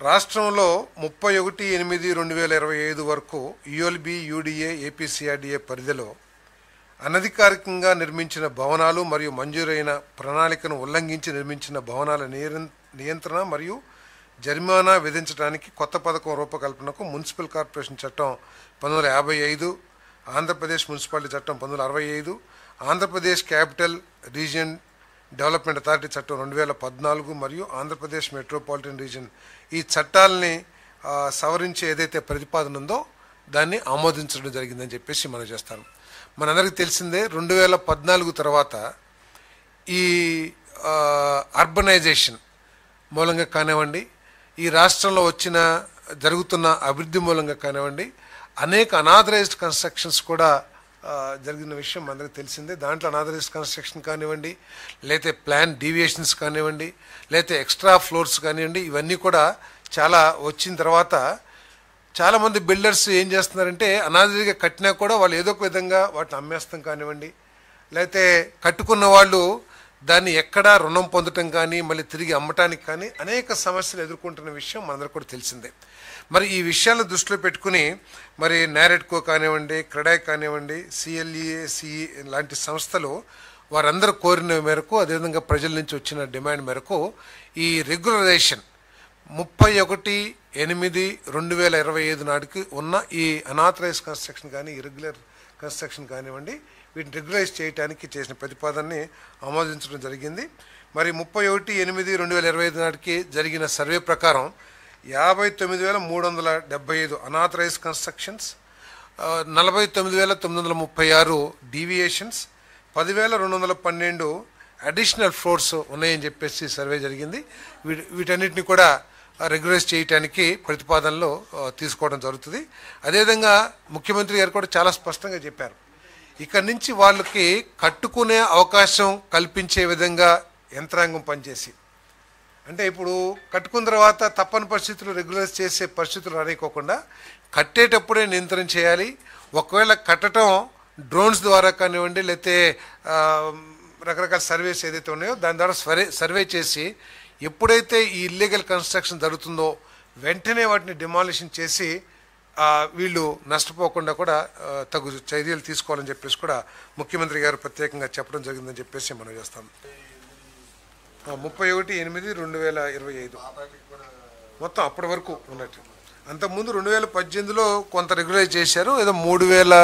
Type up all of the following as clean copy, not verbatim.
రాష్ట్రంలో 31/8/2025 వరకు ULB, UDA, APCRDA పరిధిలో అనధికారికంగా నిర్మించిన భవనాలు మరియు మంజూరైన ప్రణాళికను ఉల్లంఘించి నిర్మించిన భవనాల నియంత్రణ మరియు జరిమానా విధించడానికి కొత్త పథకం రూపకల్పనకు మున్సిపల్ కార్పొరేషన్ చట్టం 1955, ఆంధ్రప్రదేశ్ మున్సిపాలిటీ చట్టం 1965, Andhra Pradesh capital region development authority చట్టం 2014 మరియు ఆంధ్రప్రదేశ్ మెట్రోపాలిటన్ రీజియన్ ఈ చట్టాలని సవరించే ఏదైతే ప్రతిపాదన ఉందో దాన్ని ఆమోదించడం జరిగిందని చెప్పేసి మనం చేస్తాను. మనందరికీ తెలిసిందే 2014 తర్వాత ఈ అర్బనైజేషన్ మూలంగా కానివ్వండి, ఈ రాష్ట్రంలో జరుగుతున్న అభివృద్ధి మూలంగా కానివ్వండి, అనేక అనాథరైజ్డ్ కన్స్ట్రక్షన్స్ కూడా జరిగిన విషయం అందరికీ తెలిసిందే. దాంట్లో అనాథరైజ్డ్ కన్స్ట్రక్షన్ కానివ్వండి, లేకపోతే ప్లాన్ డీవియేషన్స్ కానివ్వండి, లేకపోతే ఎక్స్ట్రా ఫ్లోర్స్ కానివ్వండి, ఇవన్నీ కూడా చాలా వచ్చిన తర్వాత చాలామంది బిల్డర్స్ ఏం చేస్తున్నారంటే అనాథరైజ్గా కట్టినా కూడా వాళ్ళు ఏదో ఒక విధంగా వాటిని అమ్మేస్తాం కానివ్వండి, లేకపోతే కట్టుకున్న వాళ్ళు దాన్ని ఎక్కడా రుణం పొందటం కానీ మళ్ళీ తిరిగి అమ్మటానికి కానీ అనేక సమస్యలు ఎదుర్కొంటున్న విషయం మనందరికీ కూడా తెలిసిందే. మరి ఈ విషయాలను దృష్టిలో పెట్టుకుని మరి నారెడ్కో కానివ్వండి, క్రెడాయ్ కానివ్వండి, సిఎల్ఈఏసిఈ లాంటి సంస్థలు వారందరూ కోరిన మేరకు, అదేవిధంగా ప్రజల నుంచి వచ్చిన డిమాండ్ మేరకు ఈ రెగ్యులరైజేషన్ 31/8/2025 నాటికి ఉన్న ఈ అనాథరైజ్ కన్స్ట్రక్షన్ కానీ ఇర్రెగ్యులర్ కన్స్ట్రక్షన్ కానివ్వండి వీటిని రెగ్యులైజ్ చేయడానికి చేసిన ప్రతిపాదనని ఆమోదించడం జరిగింది. మరి 31/8/2025 నాటికి జరిగిన సర్వే ప్రకారం 59,375 unauthorised constructions, 49,936 deviations, 10,212 additional floors ఉన్నాయని చెప్పేసి సర్వే జరిగింది. వీటన్నిటిని కూడా రెగ్యులైజ్ చేయడానికి ప్రతిపాదనలో తీసుకోవడం జరుగుతుంది. అదేవిధంగా ముఖ్యమంత్రి గారు కూడా చాలా స్పష్టంగా చెప్పారు, ఇక్కడి నుంచి వాళ్ళకి కట్టుకునే అవకాశం కల్పించే విధంగా యంత్రాంగం పనిచేసి, అంటే ఇప్పుడు కట్టుకున్న తర్వాత తప్పని పరిస్థితులు రెగ్యులైజ్ చేసే పరిస్థితులు రానికోకుండా కట్టేటప్పుడే నియంత్రణ చేయాలి. ఒకవేళ కట్టడం డ్రోన్స్ ద్వారా కానివ్వండి, లేకపోతే రకరకాల సర్వేస్ ఏదైతే ఉన్నాయో దాని ద్వారా సర్వే చేసి ఎప్పుడైతే ఈ ఇల్లీగల్ కన్స్ట్రక్షన్ జరుగుతుందో వెంటనే వాటిని డిమాలిషన్ చేసి వీళ్ళు నష్టపోకుండా కూడా తగు చర్యలు తీసుకోవాలని చెప్పేసి కూడా ముఖ్యమంత్రి గారు ప్రత్యేకంగా చెప్పడం జరిగిందని చెప్పేసి మనం చేస్తాం. 31/8/2025 మొత్తం అప్పటి వరకు ఉన్నట్టు. అంతకుముందు 2018లో కొంత రెగ్యులైజ్ చేశారు, ఏదో 3,200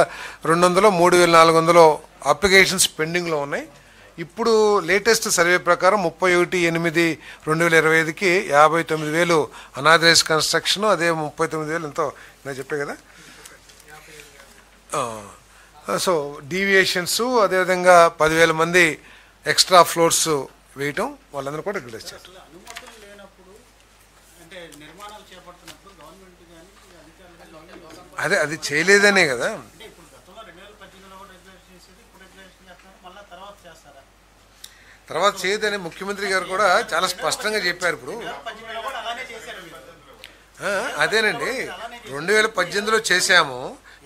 3,400 అప్లికేషన్స్ పెండింగ్లో ఉన్నాయి. ఇప్పుడు లేటెస్ట్ సర్వే ప్రకారం 31/8/2025కి 59,000 అనాథరైజ్ కన్స్ట్రక్షన్, అదే 39,000 ఎంతో నేను చెప్పే కదా. సో డీవియేషన్స్, అదేవిధంగా 10,000 మంది ఎక్స్ట్రా ఫ్లోర్స్ వేయటం, వాళ్ళందరూ కూడా రెగ్యులైజ్ చేస్తారు. అది చేయలేదనే కదా. తర్వాత చేయదని ముఖ్యమంత్రి గారు కూడా చాలా స్పష్టంగా చెప్పారు. ఇప్పుడు అదేనండి, 2018లో చేశాము,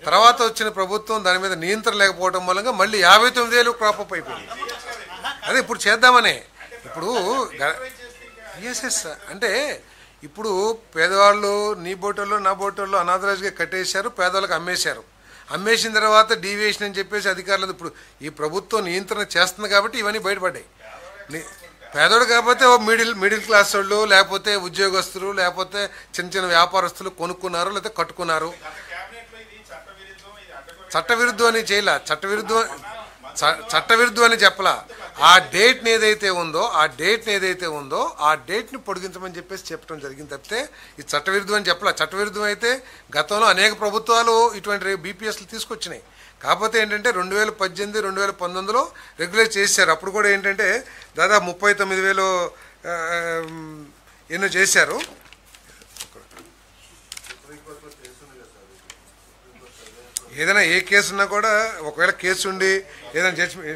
తర్వాత వచ్చిన ప్రభుత్వం దాని మీద నియంత్రణ లేకపోవడం మూలంగా మళ్ళీ 59,000 క్రాపప్ అయిపోయింది. అదే ఇప్పుడు చేద్దామనే. ఇప్పుడు ఎస్ అంటే ఇప్పుడు పేదవాళ్ళు నీ బోటోళ్ళు నా బోటోళ్ళు అనాథరైజ్గా కట్టేశారు, పేదవాళ్ళకి అమ్మేశారు. అమ్మేసిన తర్వాత డీవియేషన్ అని చెప్పేసి అధికారులు ఇప్పుడు ఈ ప్రభుత్వం నియంత్రణ చేస్తుంది కాబట్టి ఇవన్నీ బయటపడ్డాయి. పేదోడు కాకపోతే మిడిల్ క్లాస్ వాళ్ళు, లేకపోతే ఉద్యోగస్తులు, లేకపోతే చిన్న చిన్న వ్యాపారస్తులు కొనుక్కున్నారు లేదా కట్టుకున్నారు. చట్టవిరుద్ధం అని చేయలే, చట్టవిరుద్ధం అని చెప్పలా. ఆ డేట్ని ఏదైతే ఉందో ఆ డేట్ని పొడిగించమని చెప్పేసి చెప్పడం జరిగింది తప్పితే ఇది చట్టవిరుద్ధం అని చెప్పలా. చట్టవిరుద్ధం అయితే గతంలో అనేక ప్రభుత్వాలు ఇటువంటి బీపీఎస్లు తీసుకొచ్చినాయి. కాకపోతే ఏంటంటే 2018, 2019లో రెగ్యులైజ్ చేశారు. అప్పుడు కూడా ఏంటంటే దాదాపు 39,000 ఎన్నో చేశారు. ఏదైనా ఏ కేసు ఉన్నా కూడా ఒకవేళ కేసు ఉండి ఏదైనా జడ్జిమెంట్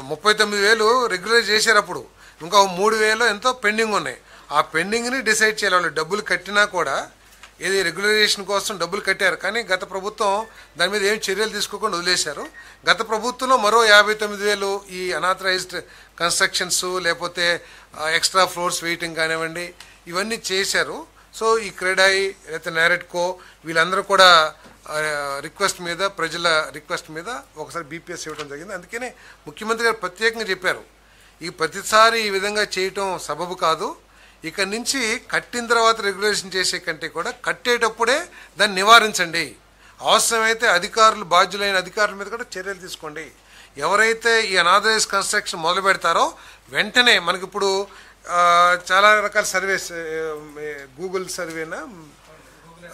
39,000 రెగ్యులైజ్ చేశారు. అప్పుడు ఇంకా 3,000 ఎంతో పెండింగ్ ఉన్నాయి. ఆ పెండింగ్ని డిసైడ్ చేయాలి. వాళ్ళు డబ్బులు కట్టినా కూడా ఏది రెగ్యులరైజేషన్ కోసం డబ్బులు కట్టారు, కానీ గత ప్రభుత్వం దాని మీద ఏం చర్యలు తీసుకోకుండా వదిలేశారు. గత ప్రభుత్వంలో మరో 59,000 ఈ అనాథరైజ్డ్ కన్స్ట్రక్షన్స్ లేకపోతే ఎక్స్ట్రా ఫ్లోర్స్ వేయటం కానివ్వండి ఇవన్నీ చేశారు. సో ఈ క్రెడాయి లేకపోతే నారెట్కో వీళ్ళందరూ కూడా రిక్వెస్ట్ మీద ప్రజల రిక్వెస్ట్ మీద ఒకసారి బీపీఎస్ ఇవ్వడం జరిగింది. అందుకనే ముఖ్యమంత్రి గారు ప్రత్యేకంగా చెప్పారు, ఈ ప్రతిసారి ఈ విధంగా చేయటం సబబు కాదు, ఇక నుంచి కట్టిన తర్వాత రెగ్యులేషన్ చేసే కంటే కూడా కట్టేటప్పుడే దాన్ని నివారించండి, అవసరమైతే అధికారులు బాధ్యులైన అధికారుల మీద కూడా చర్యలు తీసుకోండి. ఎవరైతే ఈ అనాథరైజ్ కన్స్ట్రక్షన్ మొదలు పెడతారో వెంటనే మనకిప్పుడు చాలా రకాల సర్వేస్, గూగుల్ సర్వేనా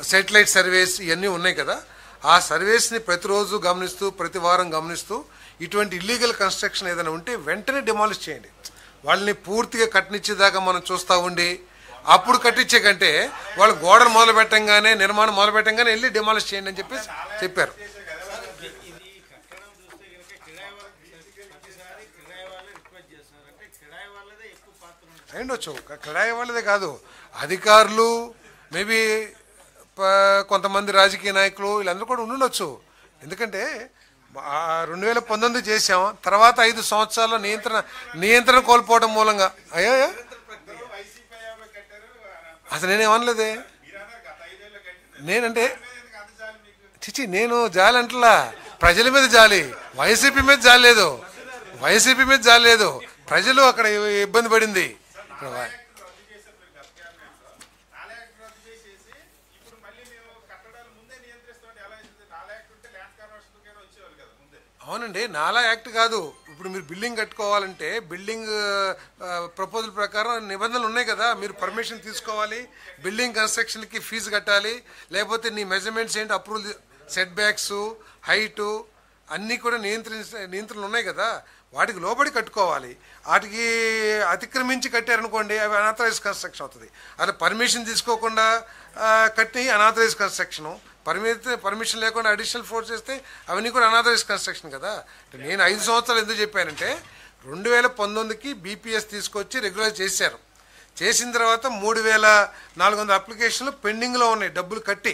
శాటిలైట్ సర్వేస్ ఇవన్నీ ఉన్నాయి కదా, ఆ సర్వేస్ని ప్రతిరోజు గమనిస్తూ ప్రతి వారం గమనిస్తూ ఇటువంటి ఇల్లీగల్ కన్స్ట్రక్షన్ ఏదైనా ఉంటే వెంటనే డిమాలిష్ చేయండి. వాళ్ళని పూర్తిగా కట్టినిచ్చేదాకా మనం చూస్తూ ఉండి అప్పుడు కట్టించే కంటే వాళ్ళు గోడలు మొదలు పెట్టంగానే నిర్మాణం మొదలు పెట్టంగానే వెళ్ళి డిమాలిష్ చేయండి అని చెప్పేసి చెప్పారు. అయ్యుండొచ్చు, కిరాయి వాళ్ళదే కాదు, అధికారులు మేబీ కొంతమంది రాజకీయ నాయకులు వీళ్ళందరూ కూడా ఉండుండొచ్చు. ఎందుకంటే 2019 చేసాం, తర్వాత 5 సంవత్సరాల్లో నియంత్రణ కోల్పోవడం మూలంగా అయ్యా అసలు నేనేమనలేదే. నేనంటే నేను జాలి అంటలా, ప్రజల మీద జాలి, వైసీపీ మీద జాలి లేదు, వైసీపీ మీద జాలి లేదు, ప్రజలు అక్కడ ఇబ్బంది పడింది. అవునండి, నాలా యాక్ట్ కాదు. ఇప్పుడు మీరు బిల్డింగ్ కట్టుకోవాలంటే బిల్డింగ్ ప్రపోజల్ ప్రకారం నిబంధనలు ఉన్నాయి కదా, మీరు పర్మిషన్ తీసుకోవాలి, బిల్డింగ్ కన్స్ట్రక్షన్కి ఫీజు కట్టాలి, లేకపోతే నీ మెజర్మెంట్స్ ఏంటి అప్రూవల్, సెట్ బ్యాక్స్, హైటు అన్నీ కూడా నియంత్రణలు ఉన్నాయి కదా, వాటికి లోబడి కట్టుకోవాలి. వాటికి అతిక్రమించి కట్టారనుకోండి అవి అనాథరైజ్ కన్స్ట్రక్షన్ అవుతుంది. అలా పర్మిషన్ తీసుకోకుండా కట్టి అనాథరైజ్ కన్స్ట్రక్షను, పర్మిషన్ లేకుండా అడిషనల్ ఫ్లోర్ చేస్తే అవన్నీ కూడా అనాథరైజ్ కన్స్ట్రక్షన్ కదా. నేను 5 సంవత్సరాలు ఎందుకు చెప్పానంటే 2019కి బీపీఎస్ తీసుకొచ్చి రెగ్యులర్ చేశారు. చేసిన తర్వాత 3,400 అప్లికేషన్లు పెండింగ్లో ఉన్నాయి డబ్బులు కట్టి,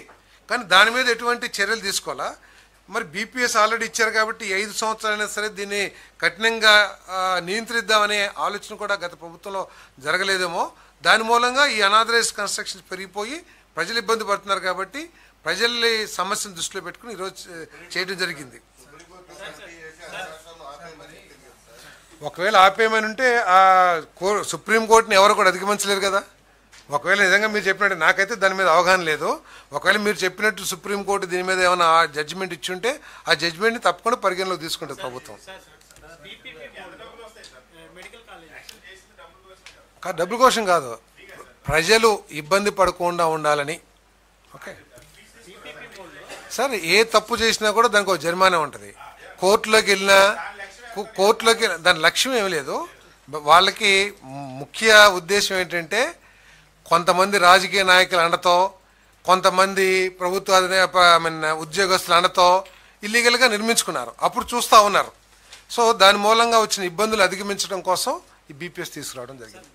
కానీ దాని మీద ఎటువంటి చర్యలు తీసుకోవాలా. మరి బీపీఎస్ ఆల్రెడీ ఇచ్చారు కాబట్టి 5 సంవత్సరాలైనా సరే దీన్ని కఠినంగా నియంత్రిద్దామనే ఆలోచన కూడా గత ప్రభుత్వంలో జరగలేదేమో. దాని మూలంగా ఈ అనాథరైజ్ కన్స్ట్రక్షన్స్ పెరిగిపోయి ప్రజలు ఇబ్బంది పడుతున్నారు కాబట్టి ప్రజల్ని సమస్యను దృష్టిలో పెట్టుకుని ఈరోజు చేయడం జరిగింది. ఒకవేళ ఆపేయమని ఉంటే ఆ సుప్రీంకోర్టుని ఎవరు కూడా అధిగమించలేరు కదా. ఒకవేళ నిజంగా మీరు చెప్పినట్టు, నాకైతే దాని మీద అవగాహన లేదు, ఒకవేళ మీరు చెప్పినట్టు సుప్రీంకోర్టు దీని మీద ఏమైనా జడ్జిమెంట్ ఇచ్చుంటే ఆ జడ్జిమెంట్ని తప్పకుండా పరిగణలోకి తీసుకుంటుంది ప్రభుత్వం. డబ్బుల కోసం కాదు, ప్రజలు ఇబ్బంది పడకుండా ఉండాలని. ఓకే సార్, ఏ తప్పు చేసినా కూడా దానికి ఒక జరిమానా ఉంటుంది. కోర్టులోకి వెళ్ళినా దాని లక్ష్యం ఏమి లేదు. వాళ్ళకి ముఖ్య ఉద్దేశం ఏంటంటే కొంతమంది రాజకీయ నాయకుల అండతో, కొంతమంది ప్రభుత్వ ఉద్యోగస్తుల అండతో ఇల్లీగల్గా నిర్మించుకున్నారు, అప్పుడు చూస్తూ ఉన్నారు. సో దాని మూలంగా వచ్చిన ఇబ్బందులు అధిగమించడం కోసం ఈ బీపీఎస్ తీసుకురావడం జరిగింది.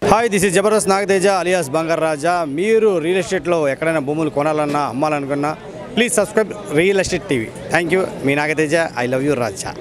Hi, this is Jabardasth Nagateja alias Bangaru Raja. మీరు రియల్ ఎస్టేట్లో ఎక్కడైనా భూములు కొనాలన్నా అమ్మాలనుకున్నా please subscribe real estate TV. Thank you. మీ Nagateja. I love you Raja.